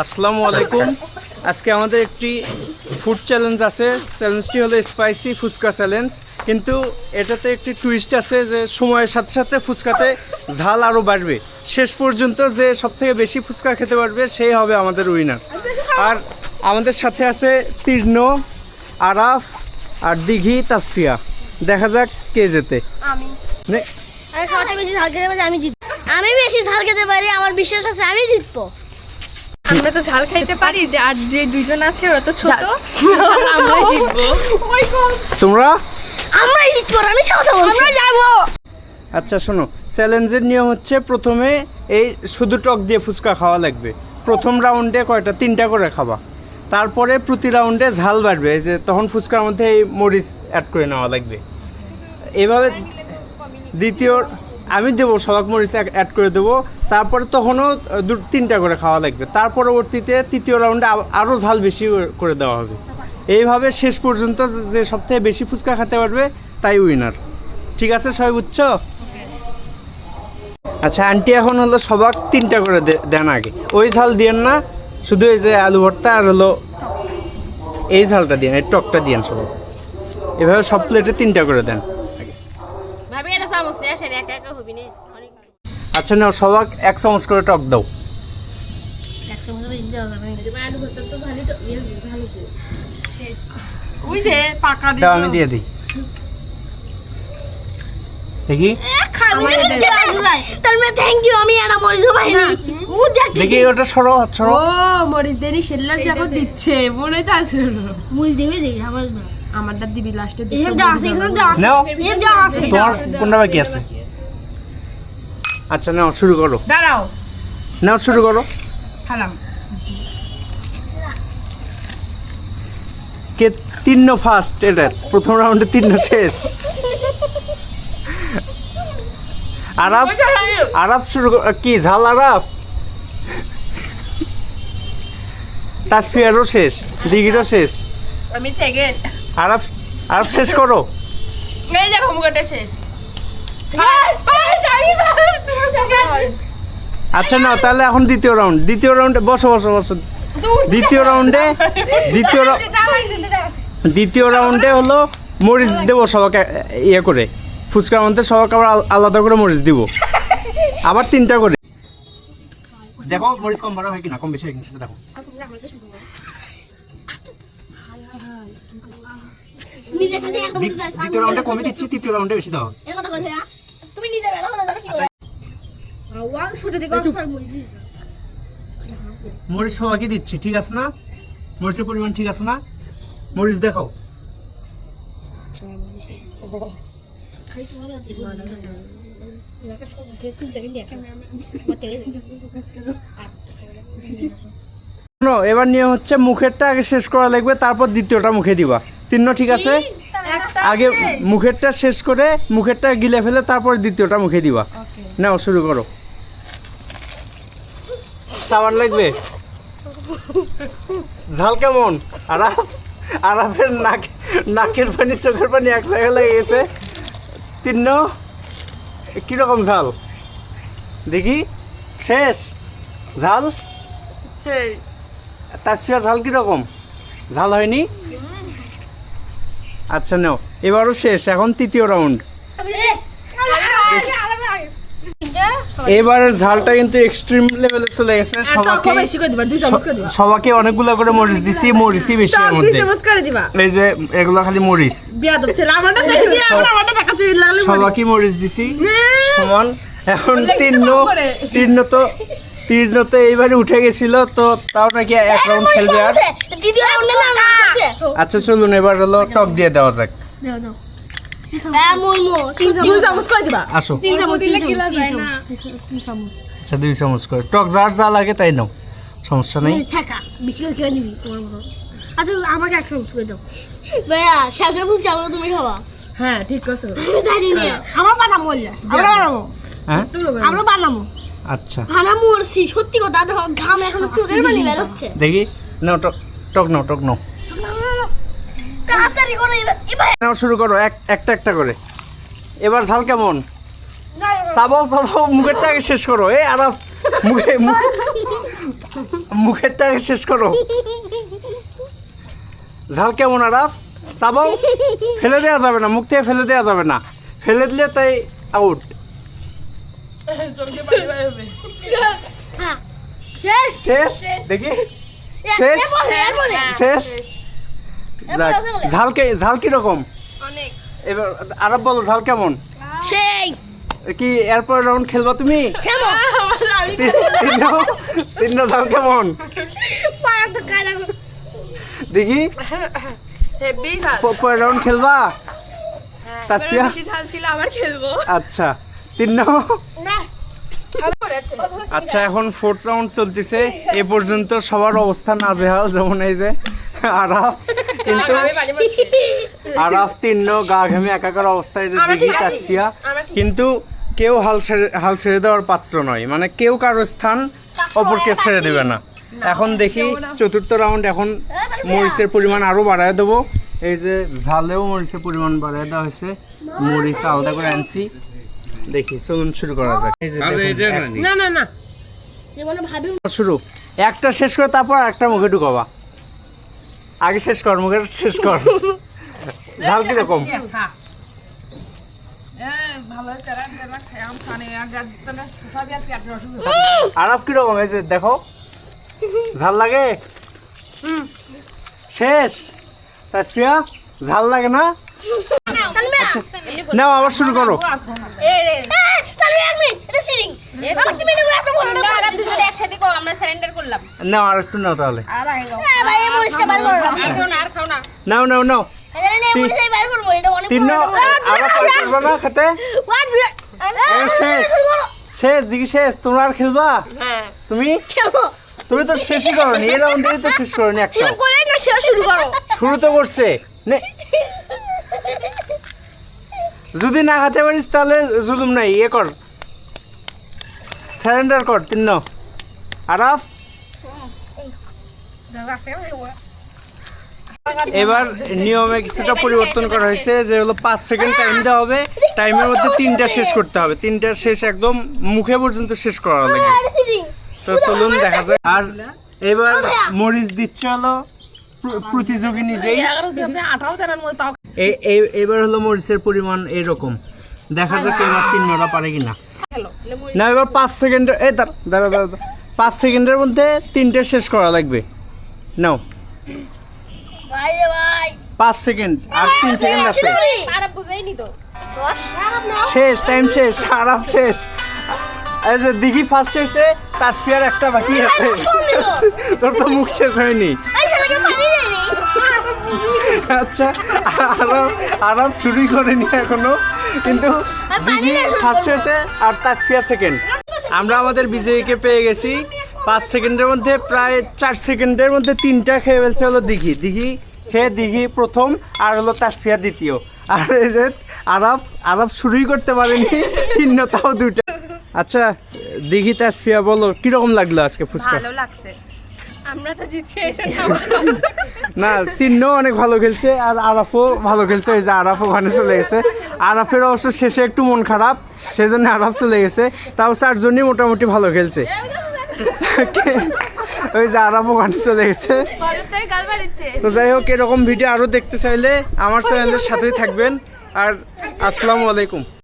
আসসালামু আলাইকুম। আজকে আমাদের একটি ফুড চ্যালেঞ্জ আছে। চ্যালেঞ্জটি হলো স্পাইসি ফুচকা চ্যালেঞ্জ, কিন্তু এটাতে একটি টুইস্ট আছে যে সময়ের সাথে সাথে ফুচকাতে ঝাল আরও বাড়বে। শেষ পর্যন্ত যে সবথেকে বেশি ফুচকা খেতে পারবে সেই হবে আমাদের উইনার। আর আমাদের সাথে আছে তীর্ণ, আরাফ আর দিঘি, তাসফিয়া। দেখা যাক কে জেতে। আমি বেশি ঝাল খেতে পারি, আমার বিশ্বাস আছে আমি জিতবো। আমরা তো ঝাল খাইতে পারি, যে আর যে দুইজন আছে ওরা তো ছোট, ইনশাআল্লাহ আমরাই জিতবো। তোমরা? আমরাই জিতবো, আমি কথা বলছি, আমরা যাবো। আচ্ছা শোনো, চ্যালেঞ্জের নিয়ম হচ্ছে প্রথমে এই শুধু টক দিয়ে ফুচকা খাওয়া লাগবে। প্রথম রাউন্ডে কয়টা? 3টা করে খাবা। তারপরে প্রতি রাউন্ডে ঝাল বাড়বে, যে তখন ফুচকার মধ্যে এই মরিচ অ্যাড করে নেওয়া লাগবে। এভাবে দ্বিতীয় আমি দেবো, সবাক মরিচ অ্যাড করে দেবো। তারপরে তখনও 3টা করে খাওয়া লাগবে। তার পরবর্তীতে তৃতীয় রাউন্ডে আরও ঝাল বেশি করে দেওয়া হবে। এইভাবে শেষ পর্যন্ত যে সবথেকে বেশি ফুচকা খেতে পারবে তাই উইনার। ঠিক আছে, সবাই বুঝছো? আচ্ছা আন্টি, এখন হলো সবাক 3টা করে দেন আগে। ওই ঝাল দিয়েন না, শুধু এই যে আলু ভর্তা আর হলো এই ঝালটা দিয়েন, এই টকটা দিয়েন সবাক। এভাবে সব প্লেটে 3টা করে দেন। আচ্ছা নাও, সবাক 1 চামচ করে টক দাও। দাও, আমি দিয়ে দিই। দেখি দেখি ওটা সরো সরো। মরিচ দেনি সেল্লা যখন দিচ্ছে মনে তো আছে, মুল দিবি দেখি আমার আমারটা দিবি লাস্টে আছে, এখানে আছে, নাও, আছে। তোমার কোনটা বাকি আছে? আচ্ছা নাও, শুরু করো। দাঁড়াও, নাও শুরু করো। খালাম কে 3 ফার্স্ট? এটা প্রথম রাউন্ডে 3 শেষ। আরাফ, আরাফ শুরু কি ঝাল? আরাফ, তাসফিয়ারও শেষ, দিঘিরও শেষ। আমি সেকেন্ড। আরাফ, আরাফ শেষ করো। এই দেখো মুখটা শেষ। আচ্ছা নাও, তাহলে এখন দ্বিতীয় রাউন্ড। দ্বিতীয় রাউন্ডে বসো বসো বসো। দ্বিতীয় রাউন্ডে দ্বিতীয় রাউন্ডে হলো মরিচ দেবো সবাইকে ইয়ে করে। ফুচকার মধ্যে সবাইকে আবার আলাদা করে মরিচ দিব, আবার 3টা করে। দেখো মরিচ কম বাড়া হয় কিনা, কম বেশি হয় কিনা সেটা দেখো। দ্বিতীয় রাউন্ডে কমে দিচ্ছি, তৃতীয় রাউন্ডে বেশি দাও। তুমি নিজে বেলা কি ওয়ান ফুটে দিকে মরিচ সবাইকে দিচ্ছি, ঠিক আছে না? মরিচের পরিমাণ ঠিক আছে না? মরিচ দেখাও। এবার নিয়ম হচ্ছে মুখেরটা আগে শেষ করা লাগবে, তারপর দ্বিতীয়টা মুখে দিবা। 3 ঠিক আছে? আগে মুখেরটা শেষ করে মুখেরটা গিলে ফেলে তারপর দ্বিতীয়টা মুখে দিবা। নাও শুরু করো। সাবান লাগবে। ঝাল কেমন? আরাফ, আরাফের নাকের পানি চোখের পানি এক জায়গায় লেগে গেছে। 3 কিরকম ঝাল দেখি? শেষ ঝাল? তাসফিয়া ঝাল কিরকম? ঝাল হয়নি? আচ্ছা নাও, এবারও শেষ। এখন তৃতীয় রাউন্ড। এবারের ঝালটা কিন্তু এক্সট্রিম লেভেলে চলে গেছে। সবাইকে অনেকগুলো করে মরিচ দিছি, মরিচই বেশি এর মধ্যে। এই যে এগুলো খালি মরিচ, সবাইকে মরিচ দিছি সমান। এখন তীর্ণ তো এইবারে উঠে গেছিল, তো তাও নাকি 1 রাউন্ড খেলবে। আর আচ্ছা চলুন, এবার হলো টক দিয়ে দেওয়া যাক। আসো। আচ্ছা 2 চামচ করে টক, যার যা লাগে তাই নাও, সমস্যা নেই। আচ্ছা আমাকে 1 চামচ করে দাও ভাইয়া। শেষের ফুচকা তুমি খাবা? হ্যাঁ ঠিক আছে, আমি জানি না, আমার বানাবো, আমরা বানাবো। হ্যাঁ আমরা বানাবো। আচ্ছা বানাবো মরছি, সত্যি কথা। দেখো ঘাম এখন চোখের পানি বের হচ্ছে। দেখি নাও, টক নাও, টক নাও, তাড়াতাড়ি করে এবার নাও শুরু করো। একটা একটা করে। এবার ঝাল কেমন? না চাবাও চাবাও, মুখেরটা আগে শেষ করো। এই আরাফ, মুখেরটা আগে শেষ করো। ঝাল কেমন আরাফ? চাবাও, ফেলে দেওয়া যাবে না, মুখ থেকে ফেলে দেওয়া যাবে না, ফেলে দিলে তাই আউট। শেষ শেষ দেখি, শেষ শেষ। যাক, ঝাল কিরকম? অনেক। এবার আরাফ বলো ঝাল কেমন? সেই কি এরপর রাউন্ড খেলবা তুমি? কেমন তিন ঝাল কেমন পাড়া তো কাটা দেখি? পরের রাউন্ড খেলবা? তাসফিয়া বেশি ঝাল ছিল আবার খেলবো। আচ্ছা, আচ্ছা এখন ফোর্থ রাউন্ড চলতেছে। এ পর্যন্ত সবার অবস্থা নাজেহাল, যেমন এই যে আরাফ, কিন্তু আরাফ 3 গা ঘেমে একাকার অবস্থায়, যে দেখি তাসফিয়া, কিন্তু কেউ হাল ছেড়ে দেওয়ার পাত্র নয়, মানে কেউ কারো স্থান অপরকে ছেড়ে দেবে না। এখন দেখি চতুর্থ রাউন্ড, এখন মরিচের পরিমাণ আরো বাড়ায় দেবো। এই যে ঝালেও মরিচের পরিমাণ বাড়ায় দেওয়া হয়েছে, মরিচ আলাদা করে আনছি। দেখি, চলুন শুরু করা যাক। এই যে দেখুন, জীবনে ভাবি শুরু, একটা শেষ করে তারপর একটা মুখে ঢুকাবা। আগে শেষ কর, মুখে শেষ কর। ঝাল কিরকম? আরাফ কিরকম? এই যে দেখো, ঝাল লাগে? শেষ। তাসফিয়া ঝাল লাগে না? নাও আবার শুরু করো। একসাথে কো, আমরা সারেন্ডার করলাম। নাও আর একটু নাও তাহলে। ভাই এই মরিচটা বার করো না আর খাও না। নাও নাও নাও। এই মরিচটাই বার করবো, এটা অনেক তিন নাও, আবার পারবে না খেতে? শেষ শেষ দেখি, শেষ। তোমরা আর খেলবা? হ্যাঁ। তুমি তো শেষই করোনি, এই রাউন্ডে তো শেষ করোনি একটা। করে না শেষ শুরু করো। শুরু তো করছে। যদি না খাতে পারিস তাহলে জুলুম নাই, ইয়ে কর, সারেন্ডার কর। 3 আরাফ। এবার নিয়মে কিছুটা পরিবর্তন করা হয়েছে, যে হলো 5 সেকেন্ড টাইম দেওয়া হবে, টাইমের মধ্যে 3টা শেষ করতে হবে, 3টা শেষ একদম মুখে পর্যন্ত শেষ করা লাগে। তো চলুন দেখা যায়। আর এবার মরিচ দিচ্ছে হলো প্রতিযোগী নিজেই। এবার হলো মরিচের পরিমাণ এইরকম, দেখা যাক এবার 3টা পারে কিনা। না, এবার 5 সেকেন্ডের, এই দাঁড়া 5 সেকেন্ডের মধ্যে 3টে শেষ করা লাগবে। নাও, ভাই রে ভাই 5 সেকেন্ড আর 3 সেকেন্ড আছে। আরাপ বুঝাইনি তো। শেষ, টাইম শেষ, আরাম শেষ। এই যে দিঘি ফার্স্ট হয়েছে, তাসফিয়ার একটা বাকি আছে। তোর তো মুখ শেষ হয়নি। এই শালাকে পানি দেয়নি। আচ্ছা, আরাম শুরুই করেনি এখনো, কিন্তু দিঘি ফার্স্ট হয়েছে আর তাসফিয়া সেকেন্ড। আমরা আমাদের বিজয়ীকে পেয়ে গেছি। 5 সেকেন্ডের মধ্যে, প্রায় 4 সেকেন্ডের মধ্যে 3টা খেয়ে ফেলছে হলো দিঘি খেয়ে, দিঘি প্রথম, আর হলো তাসফিয়া দ্বিতীয়। আর এই যে আরাফ শুরুই করতে পারেনি, 3টাও 2টা। আচ্ছা দিঘি, তাসফিয়া বলো কিরকম লাগলো আজকে ফুচকা? ভালো লাগছে, আমরা তো জিতছি। না, 3ও অনেক ভালো খেলছে, আর আরাফও ভালো খেলছে। ওই যে আরাফ ওখানে চলে গেছে। আরাফের অবশ্য শেষে একটু মন খারাপ, সেই জন্য আরাফ চলে গেছে। তাও 4 জনই মোটামুটি ভালো খেলছে। ওই যে আরাফ ওখানে চলে গেছে। তো যাই হোক, এরকম ভিডিও আরও দেখতে চাইলে আমার চ্যানেলের সাথেই থাকবেন। আর আসসালামু আলাইকুম।